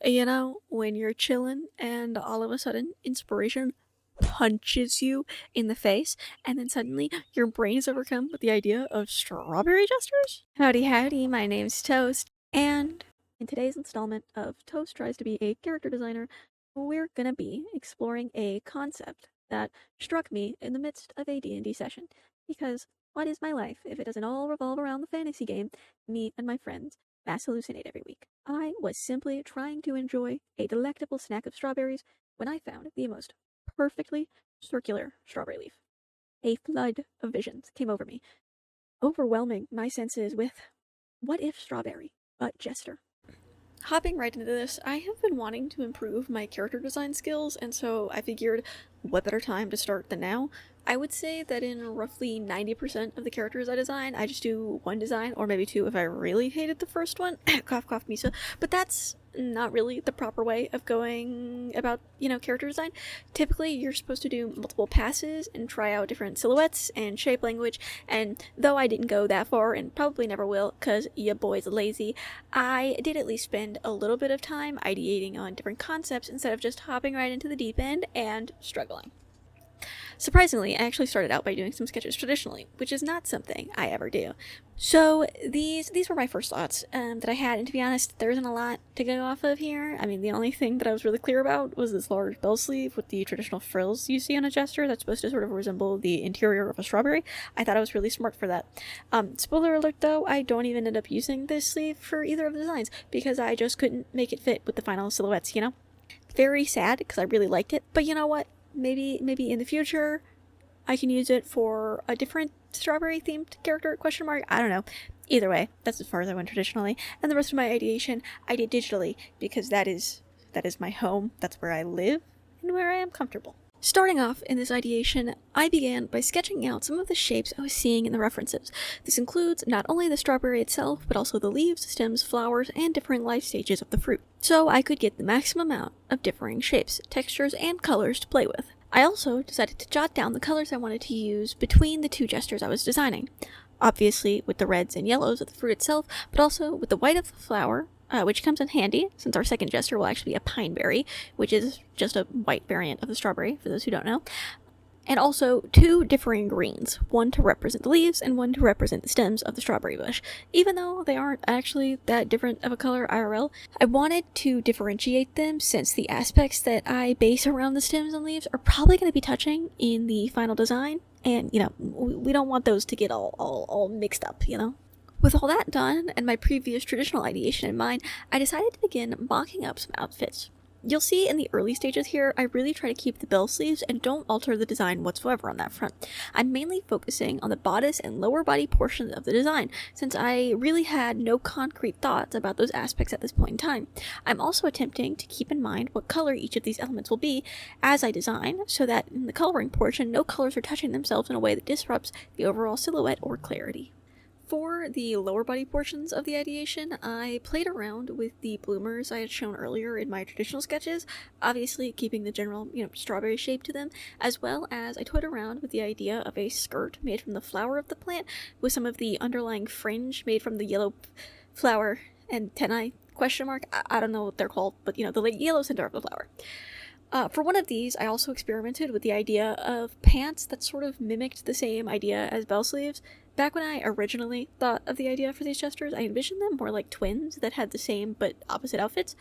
You know, when you're chilling and all of a sudden inspiration punches you in the face, and then suddenly your brain is overcome with the idea of strawberry jesters? Howdy, howdy, my name's Toast, and in today's installment of Toast Tries to Be a Character Designer, we're gonna be exploring a concept that struck me in the midst of a D&D session. Because what is my life if it doesn't all revolve around the fantasy game me and my friends mass hallucinate every week? I was simply trying to enjoy a delectable snack of strawberries when I found the most perfectly circular strawberry leaf. A flood of visions came over me, overwhelming my senses with what if strawberry, but jester. Hopping right into this, I have been wanting to improve my character design skills, and so I figured what better time to start than now? I would say that in roughly 90% of the characters I design, I just do one design, or maybe two if I really hated the first one. Cough, cough, Misa. But that's not really the proper way of going about, character design. Typically, you're supposed to do multiple passes and try out different silhouettes and shape language, and though I didn't go that far, and probably never will, because ya boy's lazy, I did at least spend a little bit of time ideating on different concepts instead of just hopping right into the deep end and struggling. Surprisingly, I actually started out by doing some sketches traditionally, which is not something I ever do. So these were my first thoughts that I had, and to be honest, there isn't a lot to go off of here. I mean, the only thing that I was really clear about was this large bell sleeve with the traditional frills you see on a jester that's supposed to sort of resemble the interior of a strawberry. I thought I was really smart for that. Spoiler alert though, I don't even end up using this sleeve for either of the designs because I just couldn't make it fit with the final silhouettes, Very sad because I really liked it, but you know what? Maybe in the future I can use it for a different strawberry themed character, question mark. I don't know. Either way, that's as far as I went traditionally, and the rest of my ideation I did digitally because that is my home. That's where I live and where I am comfortable. Starting off in this ideation, I began by sketching out some of the shapes I was seeing in the references. This includes not only the strawberry itself, but also the leaves, stems, flowers, and different life stages of the fruit, so I could get the maximum amount of differing shapes, textures, and colors to play with. I also decided to jot down the colors I wanted to use between the two gestures I was designing. Obviously with the reds and yellows of the fruit itself, but also with the white of the flower, which comes in handy since our second jester will actually be a pineberry, which is just a white variant of the strawberry, for those who don't know. And also two differing greens, one to represent the leaves and one to represent the stems of the strawberry bush. Even though they aren't actually that different of a color IRL, I wanted to differentiate them since the aspects that I base around the stems and leaves are probably going to be touching in the final design, and we don't want those to get all mixed up. With all that done, and my previous traditional ideation in mind, I decided to begin mocking up some outfits. You'll see in the early stages here, I really try to keep the bell sleeves and don't alter the design whatsoever on that front. I'm mainly focusing on the bodice and lower body portions of the design, since I really had no concrete thoughts about those aspects at this point in time. I'm also attempting to keep in mind what color each of these elements will be as I design, so that in the coloring portion, no colors are touching themselves in a way that disrupts the overall silhouette or clarity. For the lower body portions of the ideation, I played around with the bloomers I had shown earlier in my traditional sketches, obviously keeping the general, strawberry shape to them, as well as I toyed around with the idea of a skirt made from the flower of the plant with some of the underlying fringe made from the yellow flower antennae, question mark, I don't know what they're called, but the yellow center of the flower. For one of these, I also experimented with the idea of pants that sort of mimicked the same idea as bell sleeves. Back when I originally thought of the idea for these jesters, I envisioned them more like twins that had the same but opposite outfits.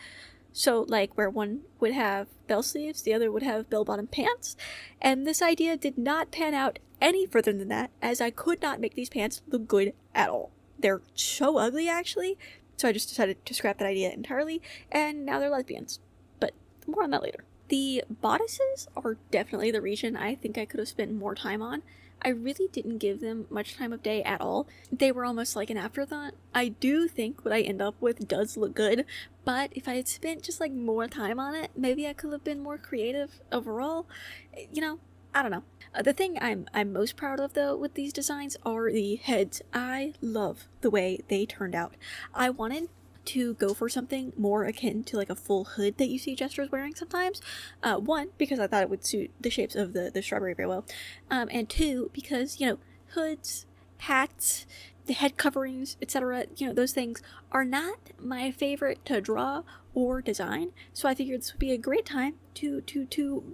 So, like, where one would have bell sleeves, the other would have bell-bottom pants. And this idea did not pan out any further than that, as I could not make these pants look good at all. They're so ugly, actually. So I just decided to scrap that idea entirely, and now they're lesbians. But more on that later. The bodices are definitely the region I think I could have spent more time on. I really didn't give them much time of day at all. They were almost like an afterthought. I do think what I end up with does look good, but if I had spent just more time on it, maybe I could have been more creative overall. I don't know. The thing I'm most proud of though with these designs are the heads. I love the way they turned out. I wanted to go for something more akin to a full hood that you see jesters wearing sometimes. One, because I thought it would suit the shapes of the strawberry very well. And two, because, hoods, hats, the head coverings, etc., those things are not my favorite to draw or design, so I figured this would be a great time to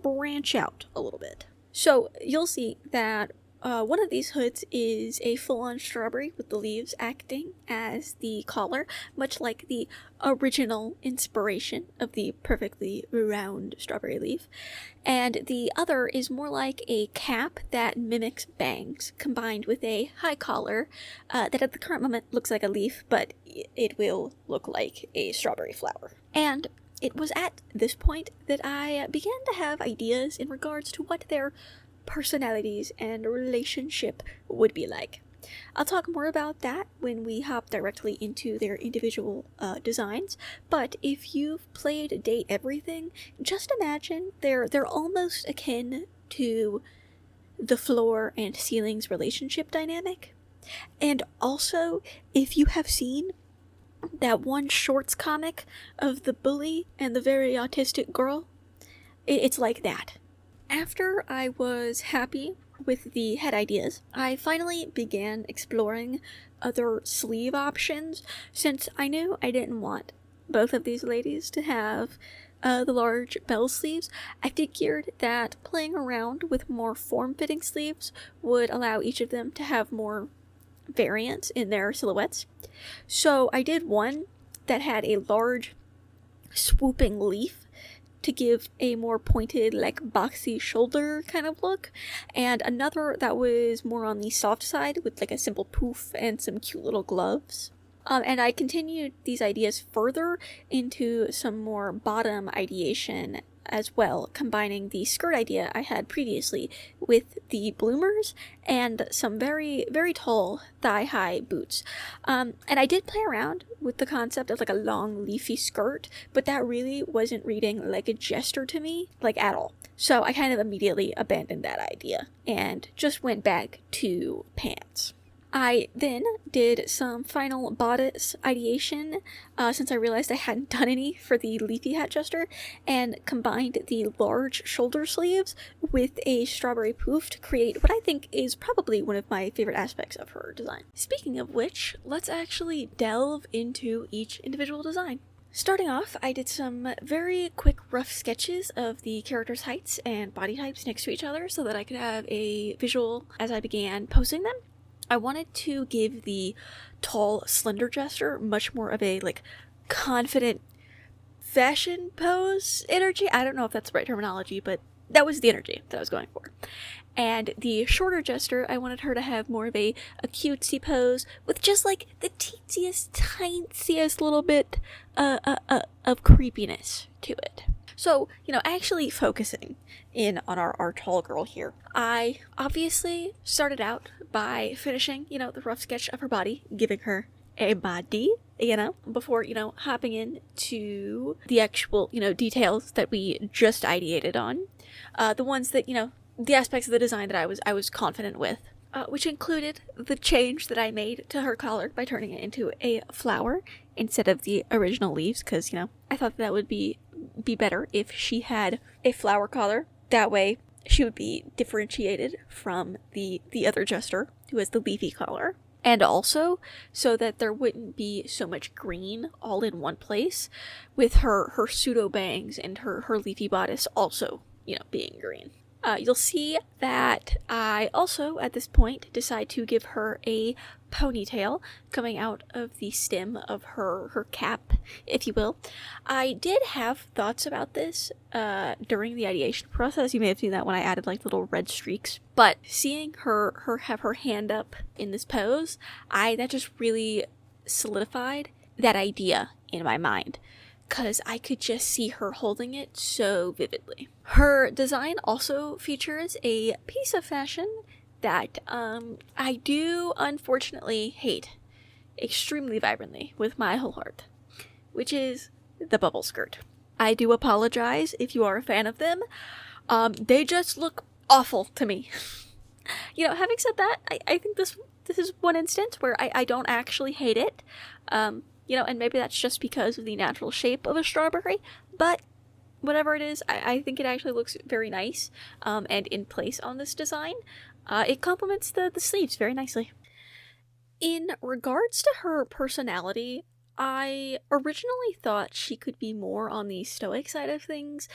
branch out a little bit. So you'll see that one of these hoods is a full-on strawberry with the leaves acting as the collar, much like the original inspiration of the perfectly round strawberry leaf. And the other is more like a cap that mimics bangs, combined with a high collar that at the current moment looks like a leaf, but it will look like a strawberry flower. And it was at this point that I began to have ideas in regards to what their personalities and relationship would be like. I'll talk more about that when we hop directly into their individual designs, but if you've played Date Everything, just imagine they're almost akin to the floor and ceilings relationship dynamic. And also, if you have seen that one shorts comic of the bully and the very autistic girl, it's like that. After I was happy with the head ideas, I finally began exploring other sleeve options, since I knew I didn't want both of these ladies to have the large bell sleeves. I figured that playing around with more form-fitting sleeves would allow each of them to have more variance in their silhouettes. So I did one that had a large swooping leaf to give a more pointed, like boxy shoulder kind of look, and another that was more on the soft side with like a simple poof and some cute little gloves. And I continued these ideas further into some more bottom ideation as well, combining the skirt idea I had previously with the bloomers and some very, very tall thigh-high boots. And I did play around with the concept of like a long leafy skirt, but that really wasn't reading like a jester to me, like at all. So I kind of immediately abandoned that idea and just went back to pants. I then did some final bodice ideation, since I realized I hadn't done any for the leafy hat jester, and combined the large shoulder sleeves with a strawberry poof to create what I think is probably one of my favorite aspects of her design. Speaking of which, let's actually delve into each individual design. Starting off, I did some very quick rough sketches of the characters' heights and body types next to each other so that I could have a visual as I began posing them. I wanted to give the tall, slender jester much more of a, like, confident fashion pose energy. I don't know if that's the right terminology, but that was the energy that I was going for. And the shorter jester, I wanted her to have more of a cutesy pose with just, like, the teeniest, tiniest little bit of creepiness to it. So, actually focusing in on our tall girl here, I obviously started out by finishing, the rough sketch of her body, giving her a body, before, hopping into the actual, details that we just ideated on. The ones that, the aspects of the design that I was confident with. Which included the change that I made to her collar by turning it into a flower instead of the original leaves, because, I thought that would be better if she had a flower collar. That way, she would be differentiated from the other jester, who has the leafy collar. And also, so that there wouldn't be so much green all in one place, with her pseudo bangs and her leafy bodice also, being green. You'll see that I also, at this point, decide to give her a ponytail coming out of the stem of her cap, if you will. I did have thoughts about this during the ideation process. You may have seen that when I added like little red streaks. But seeing her have her hand up in this pose, that just really solidified that idea in my mind, because I could just see her holding it so vividly. Her design also features a piece of fashion that I do unfortunately hate extremely vibrantly with my whole heart, which is the bubble skirt. I do apologize if you are a fan of them. They just look awful to me. Having said that, I think this is one instance where I don't actually hate it. And maybe that's just because of the natural shape of a strawberry, but whatever it is, I think it actually looks very nice, and in place on this design. It complements the sleeves very nicely. In regards to her personality, I originally thought she could be more on the stoic side of things,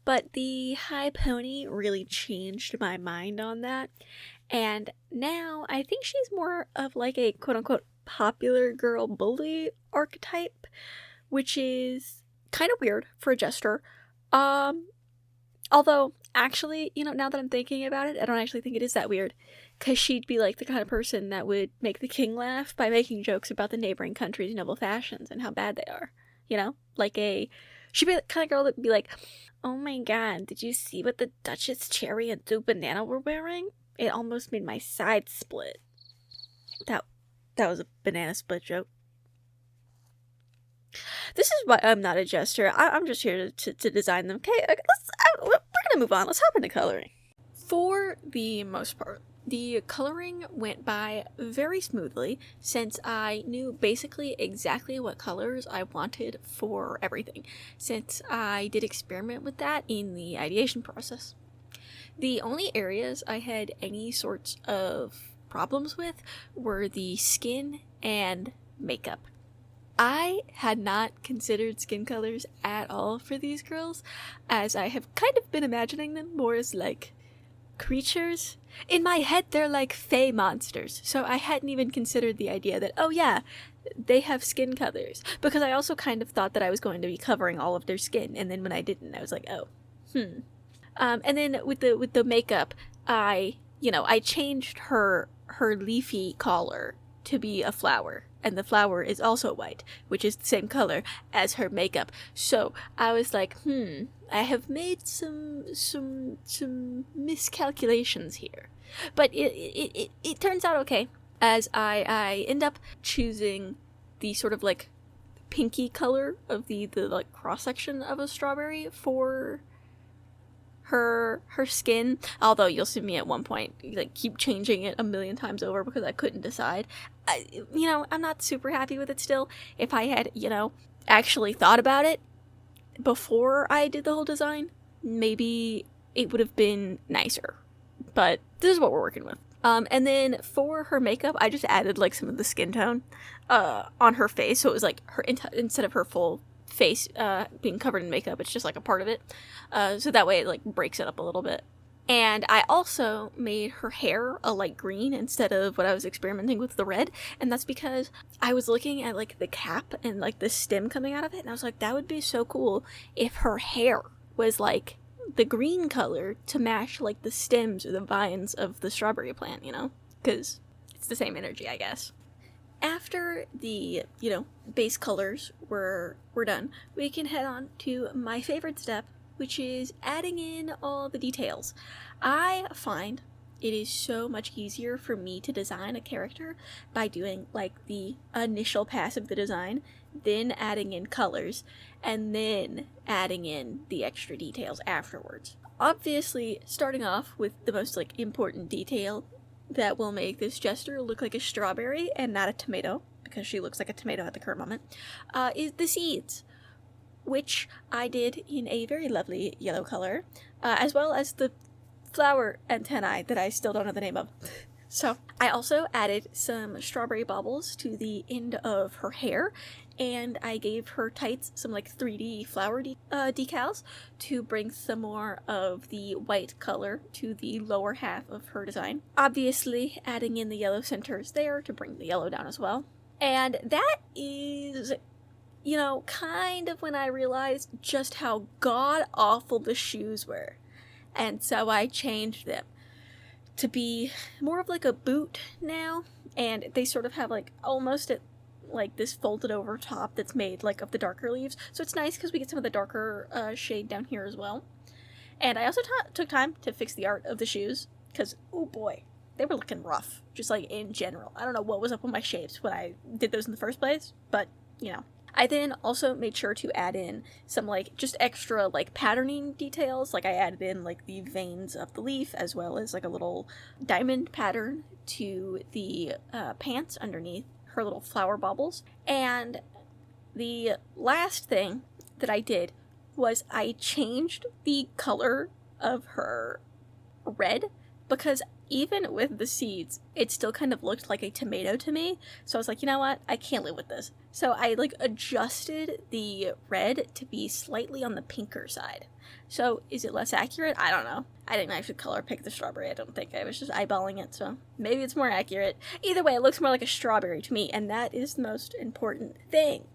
but the high pony really changed my mind on that. And now I think she's more of like a quote unquote popular girl bully archetype, which is kind of weird for a jester. Um, Although, actually, now that I'm thinking about it, I don't actually think it is that weird. Because she'd be like the kind of person that would make the king laugh by making jokes about the neighboring country's noble fashions and how bad they are. She'd be the kind of girl that'd be like, oh my god, did you see what the Duchess Cherry and Duke Banana were wearing? It almost made my side split. That was a banana split joke. This is why I'm not a jester. I'm just here to design them. Okay, we're gonna move on. Let's hop into coloring. For the most part, the coloring went by very smoothly since I knew basically exactly what colors I wanted for everything, since I did experiment with that in the ideation process. The only areas I had any sorts of problems with were the skin and makeup. I had not considered skin colors at all for these girls, as I have kind of been imagining them more as like creatures. In my head, they're like fey monsters, so I hadn't even considered the idea that, oh yeah, they have skin colors, because I also kind of thought that I was going to be covering all of their skin, and then when I didn't, I was like, oh, and then with the makeup, I changed her leafy collar to be a flower, and the flower is also white, which is the same color as her makeup. So I was like, I have made some miscalculations here, but it turns out okay, as I end up choosing the sort of like pinky color of the like cross section of a strawberry for her skin, although you'll see me at one point like keep changing it a million times over because I couldn't decide. I'm not super happy with it still. If I had actually thought about it before I did the whole design, maybe it would have been nicer, but this is what we're working with. And then for her makeup, I just added like some of the skin tone on her face, so it was like her instead of her full face being covered in makeup, it's just like a part of it, so that way it like breaks it up a little bit. And I also made her hair a light green instead of what I was experimenting with, the red, and that's because I was looking at like the cap and like the stem coming out of it, and I was like, that would be so cool if her hair was like the green color to match like the stems or the vines of the strawberry plant, because it's the same energy, I guess. After the, base colors were done, we can head on to my favorite step, which is adding in all the details. I find it is so much easier for me to design a character by doing like the initial pass of the design, then adding in colors, and then adding in the extra details afterwards. Obviously, starting off with the most like important detail that will make this jester look like a strawberry and not a tomato, because she looks like a tomato at the current moment, is the seeds, which I did in a very lovely yellow color, as well as the flower antennae that I still don't know the name of. So I also added some strawberry baubles to the end of her hair, and I gave her tights some like 3D flower decals to bring some more of the white color to the lower half of her design. Obviously adding in the yellow centers there to bring the yellow down as well. And that is, kind of when I realized just how god-awful the shoes were. And so I changed them to be more of like a boot now, and they sort of have like almost like this folded over top that's made like of the darker leaves, so it's nice because we get some of the darker shade down here as well. And I also took time to fix the art of the shoes, because oh boy, they were looking rough, just like in general. I don't know what was up with my shapes when I did those in the first place, but I then also made sure to add in some like just extra like patterning details. Like I added in like the veins of the leaf, as well as like a little diamond pattern to the pants underneath her little flower baubles. And the last thing that I did was I changed the color of her red because even with the seeds, it still kind of looked like a tomato to me. So I was like, you know what? I can't live with this. So I like adjusted the red to be slightly on the pinker side. So is it less accurate? I don't know. I didn't actually color pick the strawberry, I don't think. I was just eyeballing it, so maybe it's more accurate. Either way, it looks more like a strawberry to me, and that is the most important thing.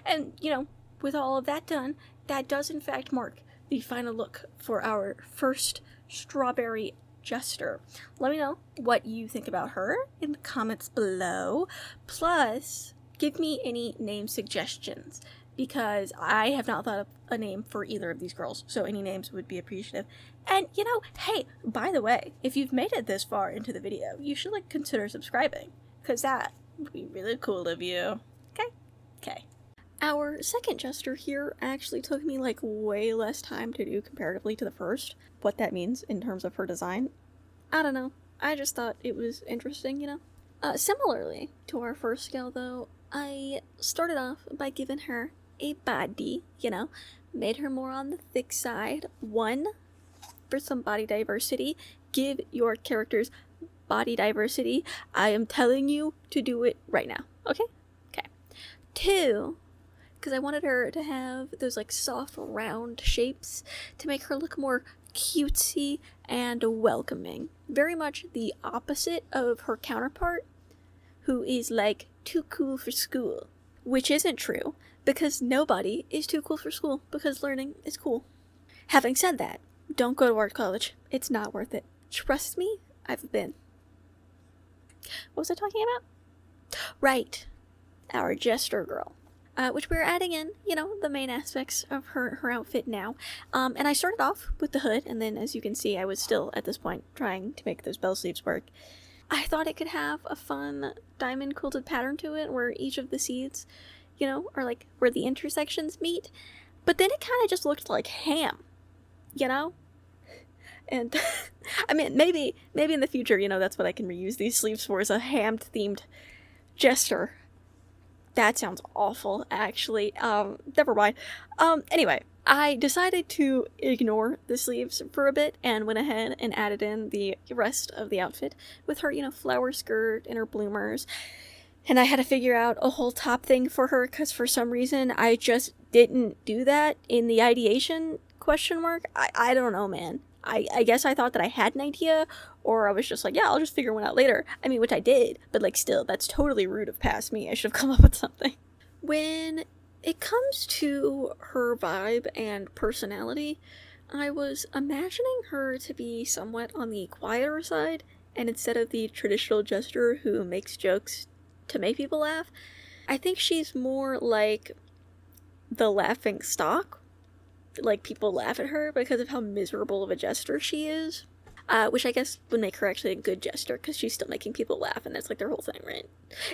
And, you know, with all of that done, that does in fact mark the final look for our first strawberry jester. Let me know what you think about her in the comments below. Plus, give me any name suggestions, because I have not thought of a name for either of these girls, so any names would be appreciative. And, you know, hey, by the way, if you've made it this far into the video, you should, like, consider subscribing, because that would be really cool of you. Okay. Our second jester here actually took me, like, way less time to do comparatively to the first. What that means in terms of her design, I don't know. I just thought it was interesting, you know? Similarly to our first gal, though, I started off by giving her a body, you know, made her more on the thick side. One, for some body diversity. Give your characters body diversity. I am telling you to do it right now, okay? Okay. Two, because I wanted her to have those, like, soft, round shapes to make her look more cutesy and welcoming. Very much the opposite of her counterpart, who is, like, too cool for school. Which isn't true, because nobody is too cool for school, because learning is cool. Having said that, don't go to art college. It's not worth it. Trust me, I've been. What was I talking about? Right. Our jester girl. Which we're adding in, you know, the main aspects of her outfit now. And I started off with the hood, and then as you can see, I was still, at this point, trying to make those bell sleeves work. I thought it could have a fun diamond quilted pattern to it, where each of the seeds, you know, are like where the intersections meet. But then it kind of just looked like ham, you know? And, I mean, maybe in the future, you know, that's what I can reuse these sleeves for, is a ham-themed jester. That sounds awful, actually. Never mind. Anyway, I decided to ignore the sleeves for a bit and went ahead and added in the rest of the outfit with her, you know, flower skirt and her bloomers. And I had to figure out a whole top thing for her, because for some reason I just didn't do that in the ideation question mark. I don't know, man. I guess I thought that I had an idea, or I was just like, yeah, I'll just figure one out later. I mean, which I did, but, like, still, that's totally rude of past me. I should have come up with something. When it comes to her vibe and personality, I was imagining her to be somewhat on the quieter side, and instead of the traditional jester who makes jokes to make people laugh, I think she's more like the laughing stock. Like, people laugh at her because of how miserable of a jester she is. Which I guess would make her actually a good jester, because she's still making people laugh, and that's, like, their whole thing, right?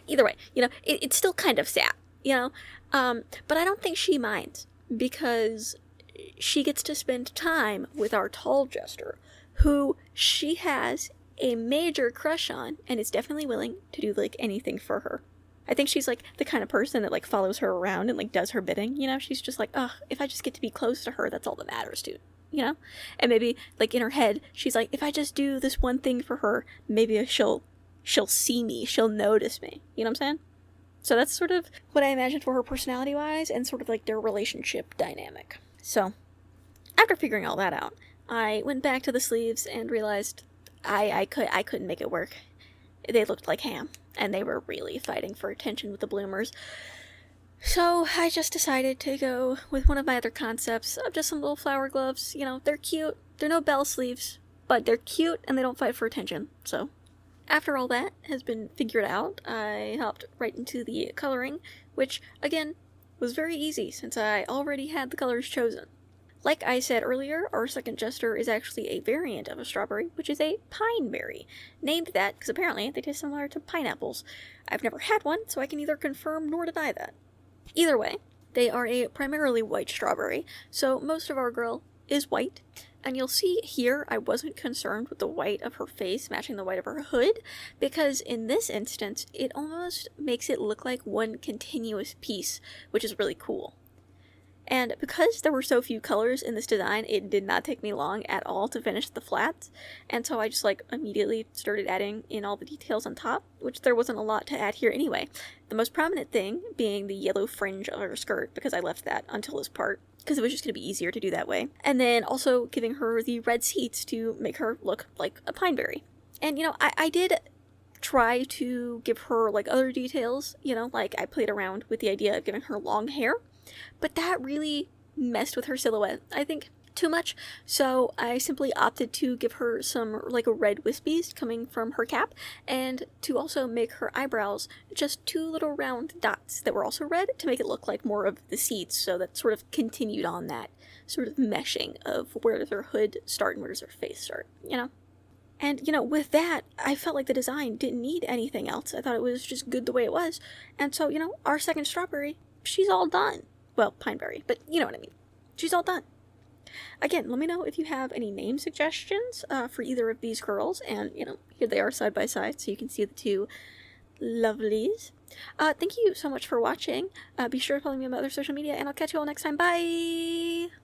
Either way, you know, it's still kind of sad, you know? But I don't think she minds, because she gets to spend time with our tall jester, who she has a major crush on, and is definitely willing to do, like, anything for her. I think she's, like, the kind of person that, like, follows her around and, like, does her bidding, you know? She's just like, ugh, if I just get to be close to her, that's all that matters, dude, you know? And maybe, like, in her head, she's like, if I just do this one thing for her, maybe she'll see me, she'll notice me, you know what I'm saying? So that's sort of what I imagined for her personality-wise, and sort of, like, their relationship dynamic. So, after figuring all that out, I went back to the sleeves and realized I couldn't make it work. They looked like ham, and they were really fighting for attention with the bloomers. So I just decided to go with one of my other concepts of just some little flower gloves. You know, they're cute. They're no bell sleeves, but they're cute and they don't fight for attention. So after all that has been figured out, I hopped right into the coloring, which, again, was very easy since I already had the colors chosen. Like I said earlier, our second jester is actually a variant of a strawberry, which is a pine berry. Named that because apparently they taste similar to pineapples. I've never had one, so I can neither confirm nor deny that. Either way, they are a primarily white strawberry, so most of our girl is white. And you'll see here I wasn't concerned with the white of her face matching the white of her hood, because in this instance, it almost makes it look like one continuous piece, which is really cool. And because there were so few colors in this design, it did not take me long at all to finish the flats. And so I just like immediately started adding in all the details on top, which there wasn't a lot to add here anyway. The most prominent thing being the yellow fringe of her skirt, because I left that until this part, because it was just going to be easier to do that way. And then also giving her the red seats to make her look like a pineberry. And, you know, I did try to give her like other details, you know, like I played around with the idea of giving her long hair, but that really messed with her silhouette, I think, too much. So I simply opted to give her some like red wispies coming from her cap, and to also make her eyebrows just 2 little round dots that were also red to make it look like more of the seats. So that sort of continued on that sort of meshing of where does her hood start and where does her face start, you know? And, you know, with that, I felt like the design didn't need anything else. I thought it was just good the way it was. And so, you know, our second strawberry, she's all done. Well, pineberry, but you know what I mean. She's all done. Again, let me know if you have any name suggestions for either of these girls. And, you know, here they are side by side so you can see the two lovelies. Thank you so much for watching. Be sure to follow me on my other social media, and I'll catch you all next time. Bye!